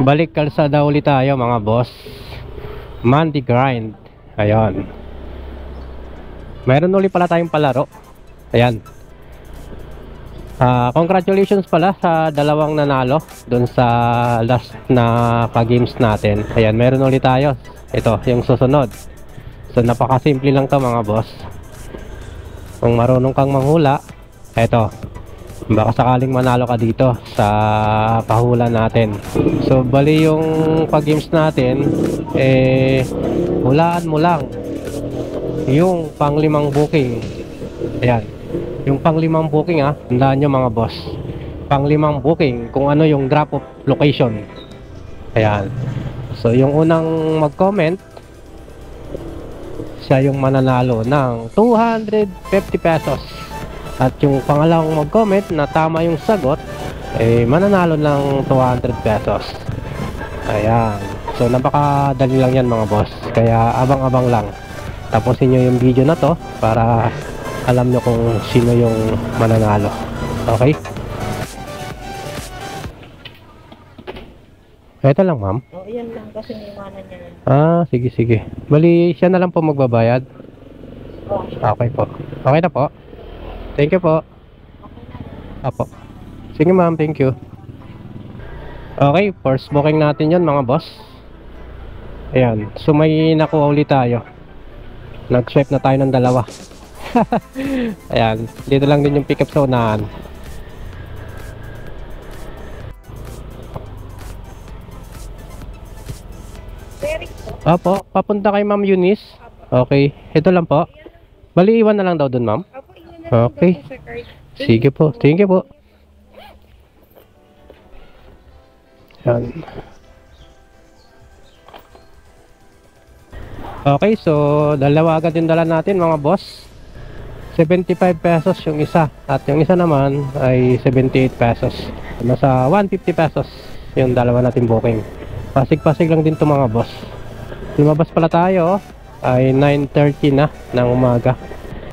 Balik kalsada ulit tayo mga boss. Monday grind. Ayan. Meron ulit pala tayong palaro. Ayan. Congratulations pala sa dalawang nanalo dun sa last na pa-games natin. Ayan, meron ulit tayo. Ito, yung susunod. So napakasimple lang to mga boss. Kung marunong kang manghula, eto, baka sakaling manalo ka dito sa pahula natin. So bali yung pag-games natin, hulaan mo lang yung pang-5 booking. Ayan, yung pang-5 booking tandaan nyo mga boss, pang-5 booking kung ano yung drop off location. Ayan, so yung unang mag-comment, siya yung mananalo ng 250 pesos. At yung pangalawang mag-comment na tama yung sagot, mananalo ng 200 pesos. Ayan. So napakadali lang yan mga boss. Kaya abang-abang lang. Tapusin nyo yung video na to para alam nyo kung sino yung mananalo. Okay? Ito lang ma'am. O, yan lang kasi iwanan niya yan. Sige sige. Bali siya na lang po magbabayad. O. Okay po. Okay na po. Thank you po. Apo. Sige ma'am, thank you. Okay, first booking natin yun mga boss. Ayan, so may nakuha ulit tayo. Nag-swipe na tayo ng 2. Ayan, dito lang din yung pick up sa unahan. Apo, papunta kay Ma'am Eunice. Okay, ito lang po. Bali, iwan na lang daw dun ma'am. Okay. Sige po. Thank you po. Yan. Okay, so dalawa agad yung dala natin mga boss. 75 pesos yung isa. At yung isa naman ay 78 pesos. Nasa 150 pesos yung dalawa natin booking. Pasig-pasig lang din to mga boss. Lumabas pala tayo ay 9:30 na ng umaga.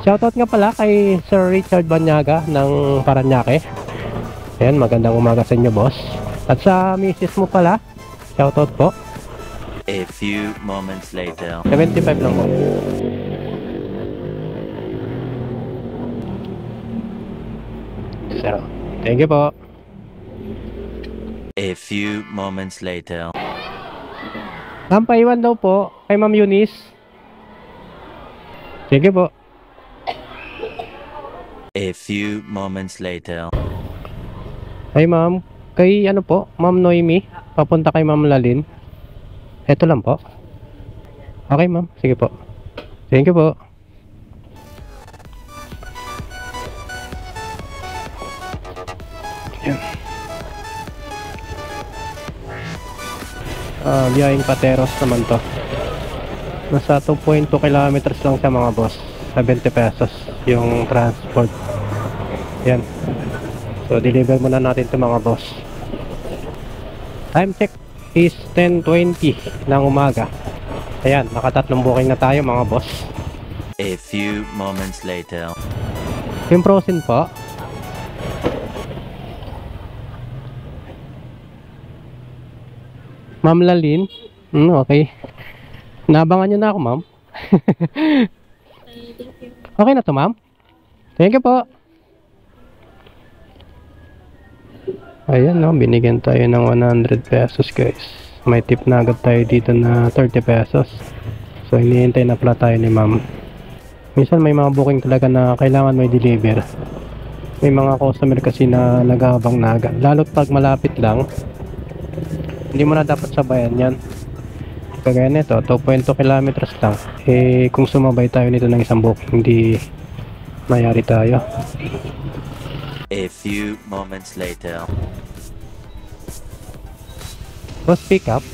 Shoutout nga pala kay Sir Richard Banyaga ng Paranaque. Ayan, magandang umaga sa inyo boss. At sa misis mo pala, shoutout po. A few moments later. 75 lang po. So, thank you po. A few moments later. Ma'am, paiwan daw po kay Ma'am Eunice. Sige po. A few moments later. Ay ma'am, kay ano po, Ma'am Noemi, papunta kay Ma'am Lalin. Ito lang po. Okay ma'am, sige po. Thank you po. Yan. Biyahing Pateros naman to. Nasa 2.2 kilometers lang siya mga boss. 70 pesos yung transport. Yan. So deliver muna natin ito mga boss. Time check is 10:20 ng umaga. Ayan, nakatatlong booking na tayo mga boss. A few moments later. Yung Frozen po. Ma'am Lalin. Okay. Nabangan nyo na ako ma'am. Okay na to ma'am. Thank you po. Ayan no, binigyan tayo ng 100 pesos guys. May tip na agad tayo dito na 30 pesos. So hinihintay na pala tayo ni ma'am. Minsan may mga booking talaga na kailangan may deliver. May mga customer kasi na nag-aabang na agad. Lalo't pag malapit lang, hindi mo na dapat sabayan yan. Kagaya nito, 2.2 kilometers lang. Kung sumabay tayo nito ng isang booking, hindi mayari tayo. A few moments later. Boss pick up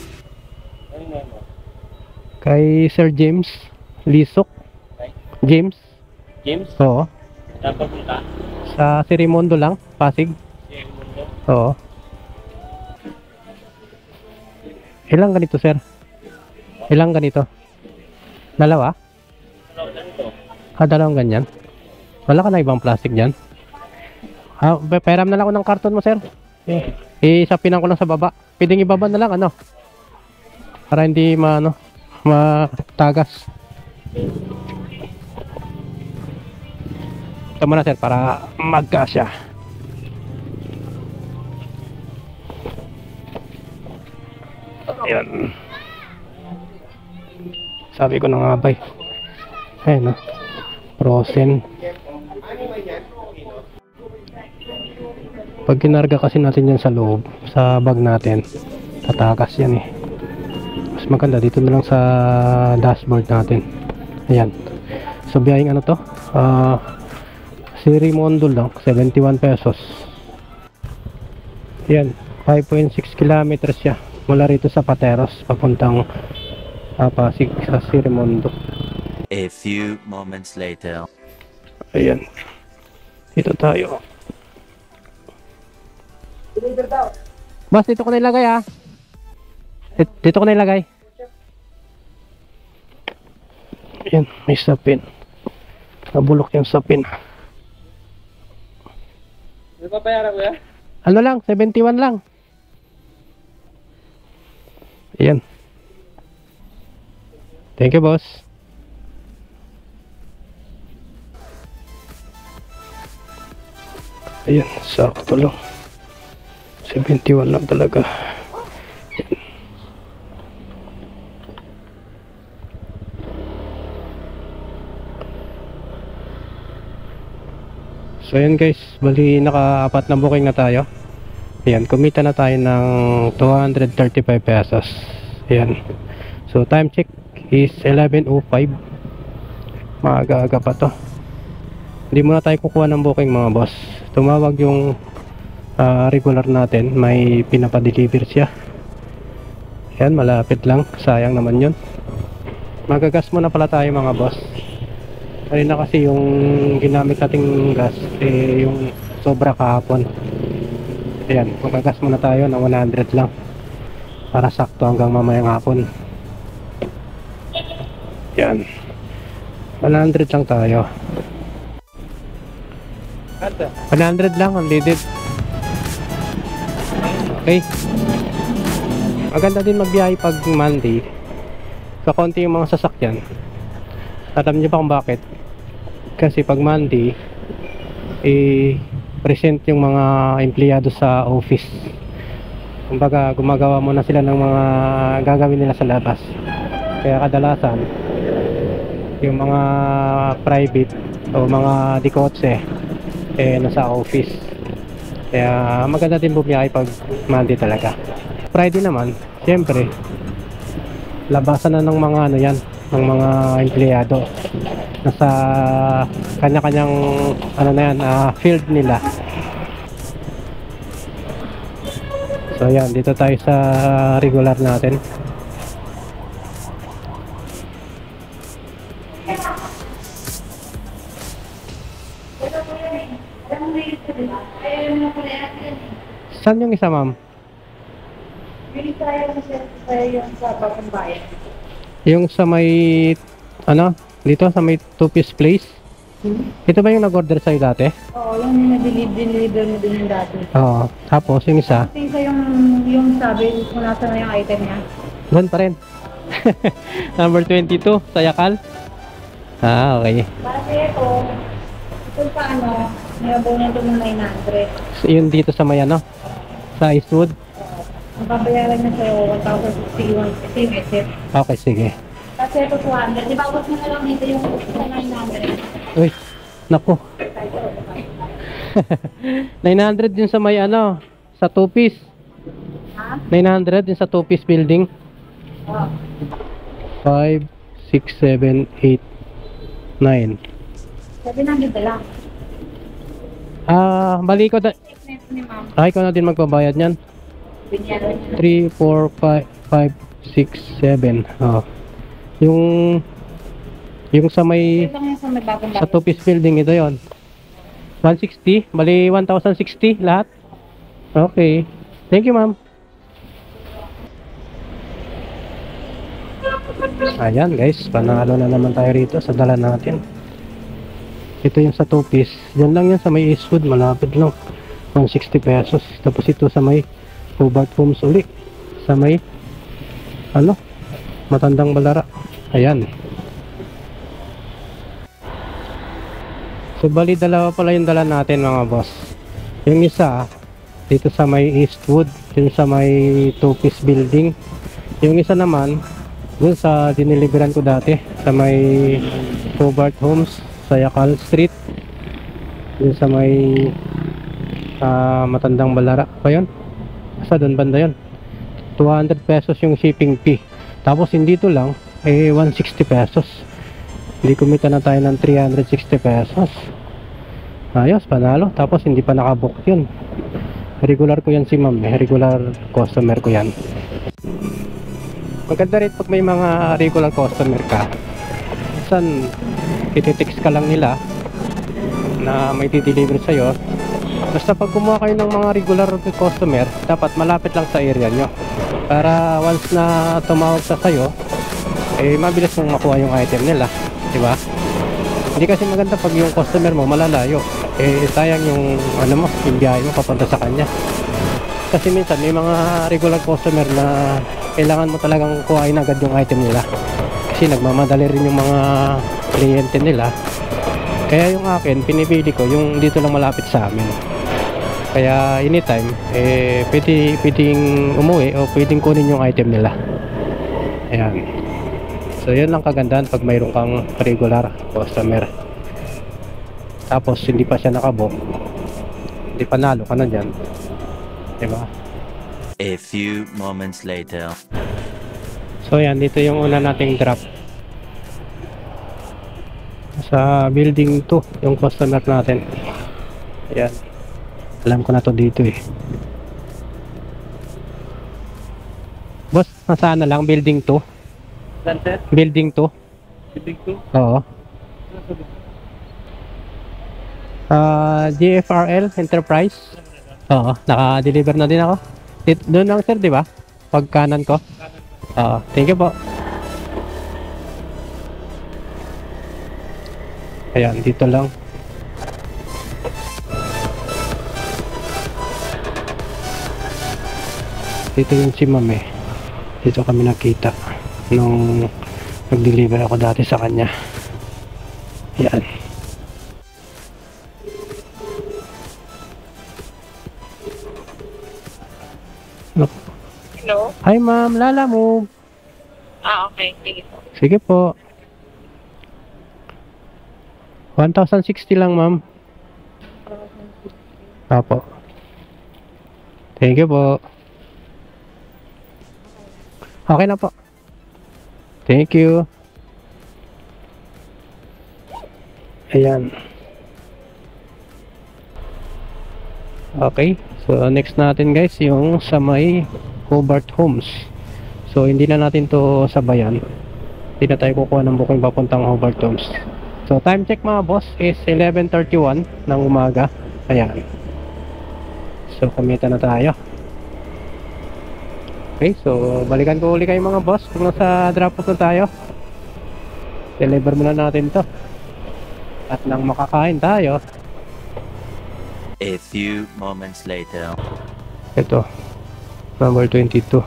kay Sir James Lisok. James? James? Oo. Saan papunta? Sa Sirimondo lang, Pasig. Sirimondo? Oo. Ilang ganito sir? Ilang ganito? Dalawa? Dalawang ganyan. Wala ka na ibang plastic dyan? Peram na lang ako ng karton mo sir. Isapinan ko lang sa baba. pwedeng ibaba na lang, ano? Para hindi matagas. Ito muna sir, para magkasya. Ayan. Sabi ko na nga ba eh. Ayan, frozen. Pag kinarga kasi natin yan sa loob, sa bag natin, tatakas yan eh. Mas maganda dito na lang sa dashboard natin. Ayan. So biyahing ano to? Sirimondo lang, 71 pesos. Ayan, 5.6 kilometers siya. Mula rito sa Pateros, papuntang Pasig sa Sirimondo. A few moments later. Ayan. Dito tayo. Boss, dito ko na ilagay ah. Dito ko na ilagay. Ayan, may sapin. Nabulok yung sapin. Ano pa bayaran ko ya? Ano lang, 71 lang. Ayan. Thank you, boss. Ayan, sakto lang. 71 lang talaga. Ayan. So ayan guys, bali naka-apat na booking na tayo. Ayan, kumita na tayo ng 235 pesos. Ayan. So time check is 11:05. Maaga-aga pa to. Hindi muna tayo kukuha ng booking mga boss. Tumawag yung regular natin, may pinapadeliver siya. Ayan, malapit lang. Sayang naman yun. Magagas muna pala tayo mga boss. Kanina kasi yung ginamit nating gas yung sobra kahapon. Ayan, magagas muna tayo ng 100 lang para sakto hanggang mamayang hapon. Ayan, 100 lang tayo. 100 lang, unleaded. Okay. Maganda din magbiyahe pag Monday. Kakonti yung mga sasakyan. Alam niyo ba kung bakit? Kasi pag Monday, present yung mga empleyado sa office. Kumbaga, gumagawa muna sila ng mga gagawin nila sa labas. Kaya kadalasan, yung mga private o mga dikotse, nasa office. Kaya maganda din bumiyahe pag Monday talaga. Friday naman, siyempre, labasan na ng mga ano yan, ng mga empleyado nasa kanya-kanyang ano na yan, field nila. So yan, dito tayo sa regular natin. Saan yung isa, ma'am? Yung sa Bagong Bayan. Yung sa may ano, dito sa may two-piece place. Ito ba yung nag-order sa'yo dati? Oo, yung na-deliver mo din yung dati. Oo. Tapos yung isa, Kasi isa yung sabi kung nasa na yung item niya. doon pa rin. Number 22 sa Yakal. Okay. Para sa ito pa ano, nayabaw na ito ng 900. So, yun dito sa may ano, sa Eastwood. Ang babayaran na sa'yo, 1,061 kasi yung SF. Okay, sige. Kasi ito 200. Di ba, huwag mo na lang dito yung 900. Uy, naku. 900 din sa may ano, sa two-piece. Ha? 900 din sa two-piece building. Oo. 5, 6, 7, 8, 9. 700 na lang. Bali ko Next ni ma'am. ikaw na din magbabayad niyan. Binyaran niya. 3, 4, 5, 5, 6, 7. Yung sa may Ito lang yung sa may Bagong sa Bayan. two-piece building, ito yon. 160, bali 1,060 lahat. Okay. Thank you, ma'am. Ayan guys, panalo na naman tayo rito sa dala natin. Ito yung sa two-piece. Yan lang yan sa may Eastwood, malapit lang. 160 pesos. Tapos ito sa may Hobart Homes uli. sa may ano, Matandang Balara. Ayan. So bali dalawa pala yung dala natin mga boss. Yung isa dito sa may Eastwood, dun sa may two-piece building. Yung isa naman dun sa diniliberan ko dati sa may Hobart Homes sa Yakal Street, dun sa may Matandang Balara pa yun. Basta dun banda yun. 200 pesos yung shipping fee. Tapos hindi ito lang 160 pesos. Hindi kumita na tayo ng 360 pesos. Ayos, panalo. Tapos hindi pa nakabook yun. Regular ko yan si ma'am, regular customer ko yan. Maganda rin pag may mga regular customer ka. Minsan tititext ka lang nila na may dideliver sa'yo. Basta pag kumuha kayo ng mga regular customer, dapat malapit lang sa area nyo. Para once na tumawag sa sa'yo, mabilis mong makuha yung item nila, diba? Hindi kasi maganda pag yung customer mo malalayo, sayang yung ano mo, yung biyahe mo papunta sa kanya. Kasi minsan may mga regular customer na kailangan mo talagang kuhain agad yung item nila. Kasi nagmamadali rin yung mga kliyente nila. Kaya yung akin, pinipili ko yung dito lang malapit sa amin. Kaya anytime, pwedeng umuwi o pwedeng kunin yung item nila. Ayan. So yun lang kagandahan pag mayroon kang regular customer. Tapos hindi pa siya nakabook, hindi panalo ka na dyan, diba? A few moments later. So yan, dito yung una nating drop sa building 2, yung customer natin. Ayan, alam ko na to dito Boss, nasaan na lang building 2? Sunset? Building 2? Building 2? Oo. GFRL Enterprise. Oo, naka-deliver na din ako. Doon lang sir, di ba? Pag kanan ko. Oo, thank you po. Ayan, dito lang. Dito yung si ma'am Dito kami nakita nung nag-deliver ako dati sa kanya. Ayan. Hello? Hi ma'am, Lala Move. Okay. Sige po. Sige po. 1,060 lang ma'am. Apo. Thank you po. Okay na po. Thank you. Ayan. Okay. So next natin guys yung sa may Hobart Homes. So hindi na natin to sabayan. Hindi na tayo kukuha ng booking papuntang Hobart Homes. So time check mga boss is 11:31 ng umaga. Ayan. So kumita na tayo. Okay, so balikan ko uli kayo mga boss kung nasa drop off na tayo. Deliver muna natin to. At nang makakain tayo. A few moments later. Ito, number 22.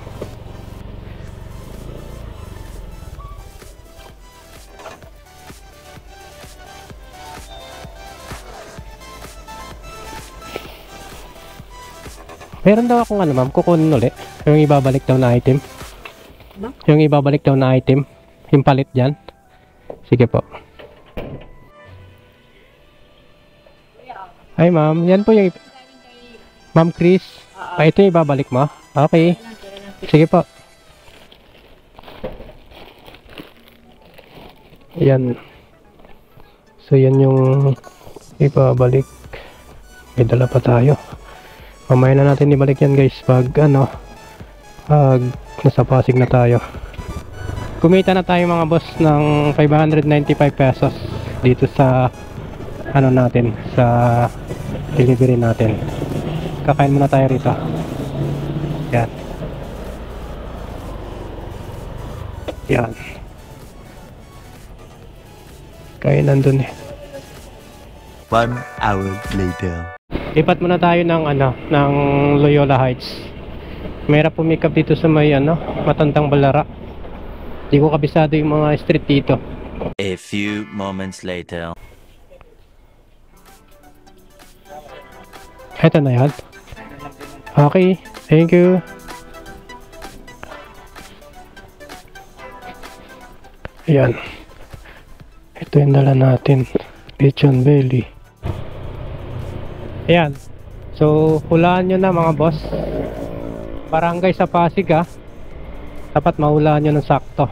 Meron daw akong ano ma'am, kukunin ulit. Yung ibabalik daw na item. Ano? Yung ibabalik daw na item. Yung palit dyan. Sige po. Hi ma'am, yan po yung Ma'am Chris. Ito yung ibabalik mo? Okay. Sige po. Ayan. So yan yung ibabalik. May dala pa tayo. Mamaya na natin ibalik yan guys pag ano, pag nasa Pasig na tayo. Kumita na tayo mga boss ng 595 pesos dito sa ano natin, sa delivery natin. Kakain muna tayo rito. Yan. Yan. Kaya nandun 1 hour later. Lipat muna tayo ng ano, ng Loyola Heights. Mayroon pumikap dito sa may ano, Matandang Balara. Di ko kabisado yung mga street dito. A few moments later. Eto na yan. Okay, thank you. Ayan. Ito yung dala natin. Lechon belly. Ayan. So, hulaan nyo na mga boss. Barangay sa Pasig dapat mahulaan nyo ng sakto.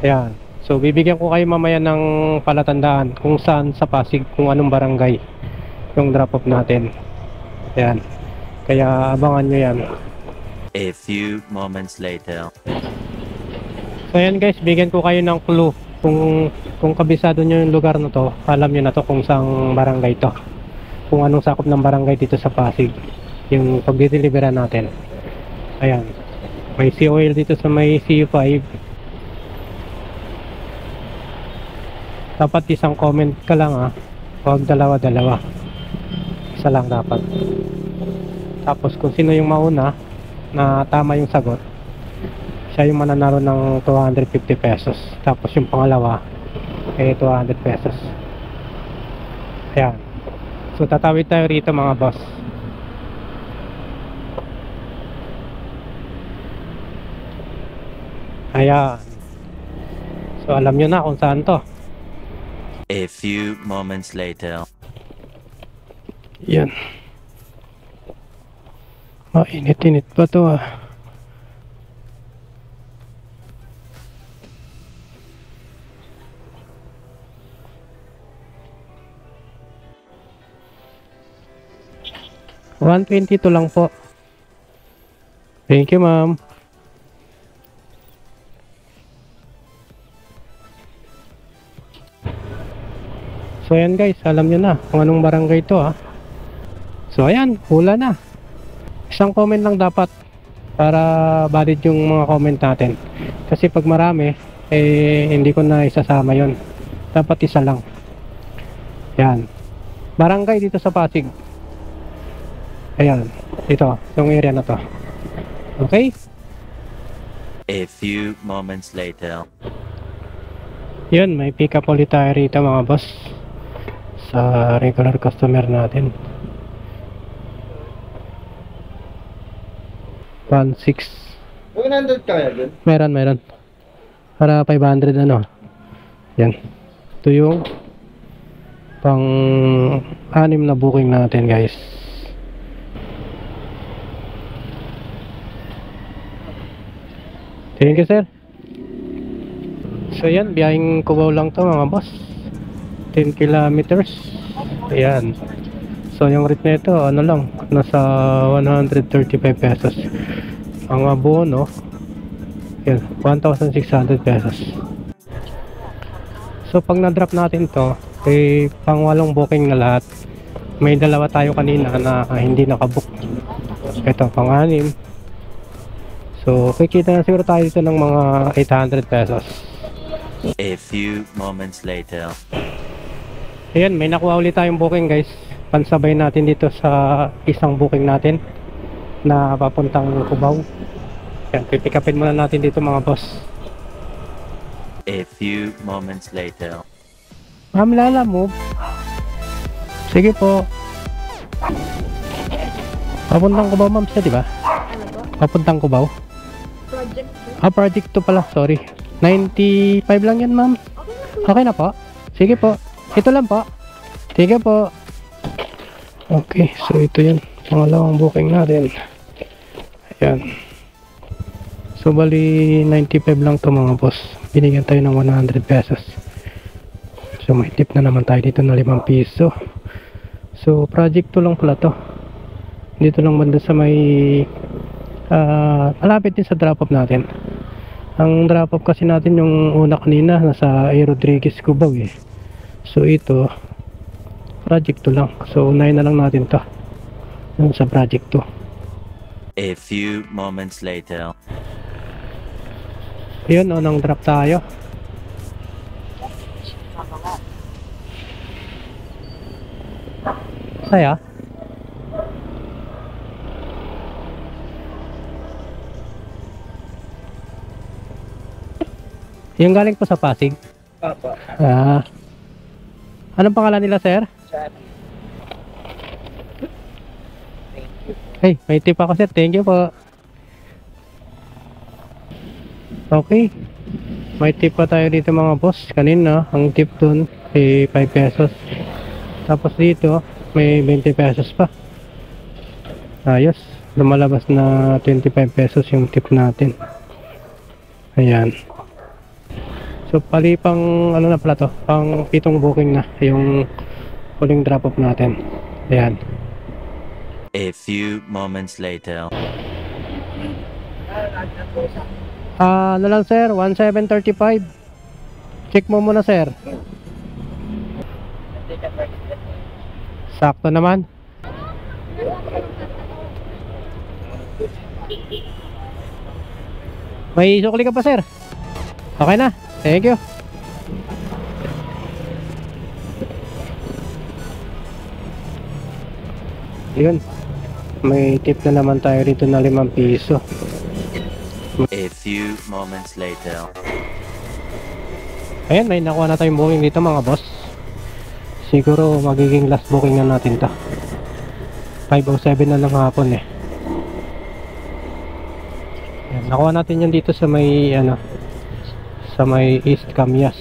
Ayan. So, bibigyan ko kayo mamaya ng palatandaan kung saan sa Pasig, kung anong barangay yung drop off natin. Ayan. Kaya abangan nyo yan. A few moments later. So ayan guys, bigyan ko kayo ng clue. Kung kabisado nyo yung lugar na to, alam nyo na to kung saang barangay to. Kung anong sakop ng barangay dito sa Pasig. Yung pagdideliveran natin. Ayan. May sea oil dito sa may CU5. Dapat isang comment ka lang huwag dalawa-dalawa. Isa lang dapat. Tapos kung sino yung mauna na tama yung sagot, siya yung mananalo ng 250 pesos. Tapos yung pangalawa 200 pesos. Ayan. So tatawid tayo rito mga boss. Ayan. So alam nyo na kung saan to. A few moments later. Yan. Init-init pa to . 122 lang po. Thank you, ma'am. So ayan guys, alam nyo na kung anong barangay ito . So ayan, hula na. Isang comment lang dapat para valid yung mga comment natin. Kasi pag marami, hindi ko na isasama yon. Dapat isa lang. Yan. Barangay dito sa Pasig. Ayan, ito, yung area na to. Okay? A few moments later. Yun, may pick up ulit tayo rito mga boss. Sa regular customer natin. 1.6. 100 kaya dun? Meron. Para 500 ano. Yan. Ito yung pang-anim na booking natin guys. Thank you sir. So yan, biyaheng Cubao lang to mga boss. 10 kilometers. Ayan. So yung rate na ito, ano lang, nasa 135 pesos. Ang abono, yan, 1,600 pesos. So pag na-drop natin to, pang 8 booking na lahat. May dalawa tayo kanina na hindi nakabook. Ito, pang 6. So kikita na siguro tayo dito ng mga 800 pesos. A few moments later. Ayan, may nakuha ulit tayong booking guys. Pansabay natin dito sa isang booking natin na papuntang Cubao. Yan, pipikapin muna natin dito mga boss. A few moments later. Ma'am Lala, move. Sige po. Papuntang Cubao ma'am siya, diba? Papuntang Cubao. Project. Project 2 pala, sorry. 95 lang yan ma'am. Okay na po. Sige po. Ito lang po. Sige po. Okay, so ito yan. Pangalawang booking natin. Ayan. So bali 95 lang to mga boss. Binigyan tayo ng 100 pesos. So may tip na naman tayo dito na 5 piso. So project 2 lang pala to. Dito lang banda sa may malapit din sa drop off natin. Ang drop off kasi natin yung una kanina nasa A. Rodriguez Cubao eh. So ito project 2 lang. So unahin na lang natin to yung sa project 2. A few moments later. Yun, unang drop tayo. Saya. Yung galing po sa Pasig. Opo. Ah. Anong pangalan nila, sir? Sorry. Hey, may tip ako, sir. Thank you po. Okay. May tip pa tayo dito mga boss. Kanina, ang tip dun ay 5 pesos. Tapos dito, may 20 pesos pa. Ayos. Lumalabas na 25 pesos yung tip natin. Ayan. So, pali pang, ano na pala to? Pang 7 booking na yung huling drop off natin. Ayan. A few moments later. Ano lang sir, 1735. Check mo muna sir. Sakto naman. May sukli ka pa sir? Okay na, thank you. Yun. May tip na naman tayo dito na 5 piso. A few moments later. Ayan, may nakuha na tayong booking dito mga boss. Siguro magiging last booking na natin to. 5:07 na lang hapon eh. Ayan, nakuha natin yan dito sa may ano, sa may East Camias.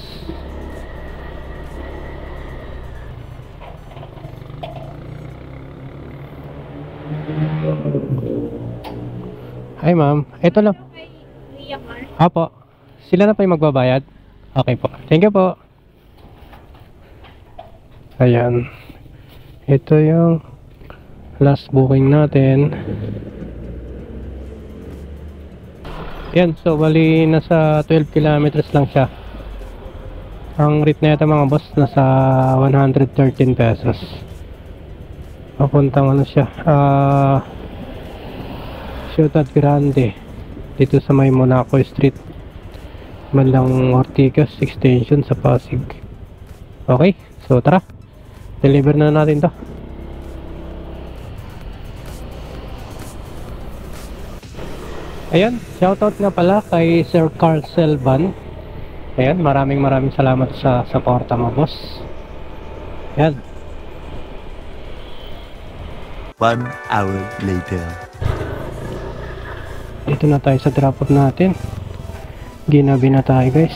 Hi ma'am, ito lang. Apo, sila na pa yung magbabayad? Okay po, thank you po. Ayan, ito yung last booking natin. Yan, so bali nasa 12 kilometers lang siya. Ang rate na ito mga boss nasa 113 pesos. Papuntang ano siya, Ciudad Grande, dito sa may Monaco Street, bandang Ortigas Extension sa Pasig. Okay, so tara, deliver na natin to. Ayan, shoutout nga pala kay Sir Carl Selvan. Ayan, maraming salamat sa suporta mo boss. Ayan. 1 hour later. Dito na tayo sa drop off natin. Ginabi na tayo guys.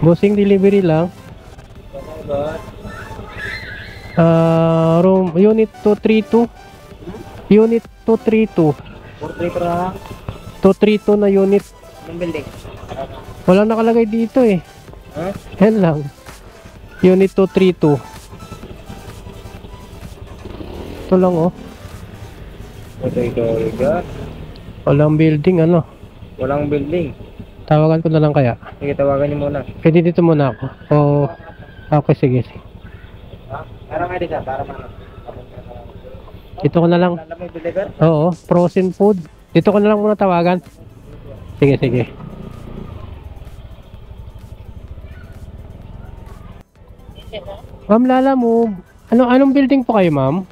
Bossing delivery lang. Room unit 232. Unit 232. 232 na unit. Ang building. Wala nakalagay dito eh. Huh? Yan lang. Unit 232. Ito lang oh. Walang building ano. Walang building. Tawagan ko na lang kaya. Sige, tawagan niyo muna. Pwede dito muna ako. O, okay sige. Para may dito, para mana. Dito ko na lang. Alam mo yung deliver? Oo, frozen food. Dito ko na lang muna tawagan. Sige. Ma'am Lala mo, anong building po kayo ma'am?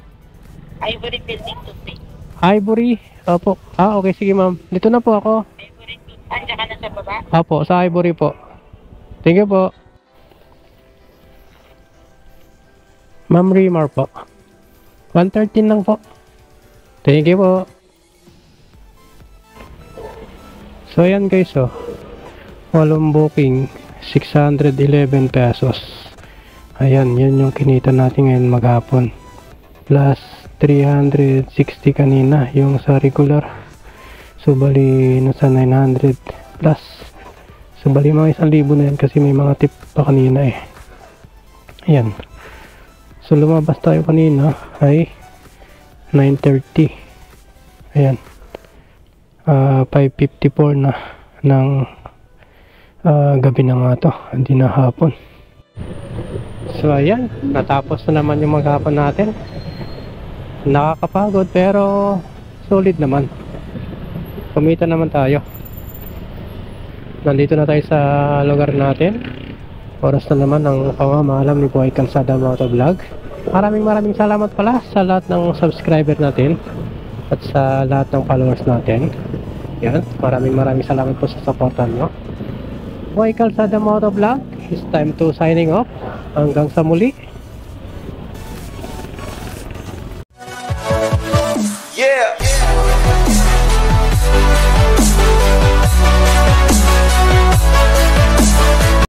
Ivory building to pay. Ivory? Opo. Okay sige ma'am. Dito na po ako. Ivory to. Andiyan ka na sa baba? Opo, sa Ivory po. Thank you po. Ma'am Rimar po. 113 lang po. Thank you po. So ayan guys oh. Walong booking, 611 pesos. Ayan, yun yung kinita natin ngayon maghapon. Plus 360 kanina yung sa regular. So bali nasa 900 plus. So bali mga 1,000 na yan kasi may mga tip pa kanina eh. Ayan. So lumabas tayo kanina ay 9:30. Ayan. 5:54 na ng gabi na nga to. Hindi na hapon. So ayan, natapos na naman yung maghapon natin. Nakakapagod pero solid naman. Kumita naman tayo. Nandito na tayo sa lugar natin. Oras na naman ang pamamalam ni Buhay Kalsada Motovlog. Maraming salamat pala sa lahat ng subscriber natin at sa lahat ng followers natin. Yan, maraming salamat po sa supportan nyo. Boy Calzada Motovlog, it's time to signing off. Hanggang sa muli. Yeah.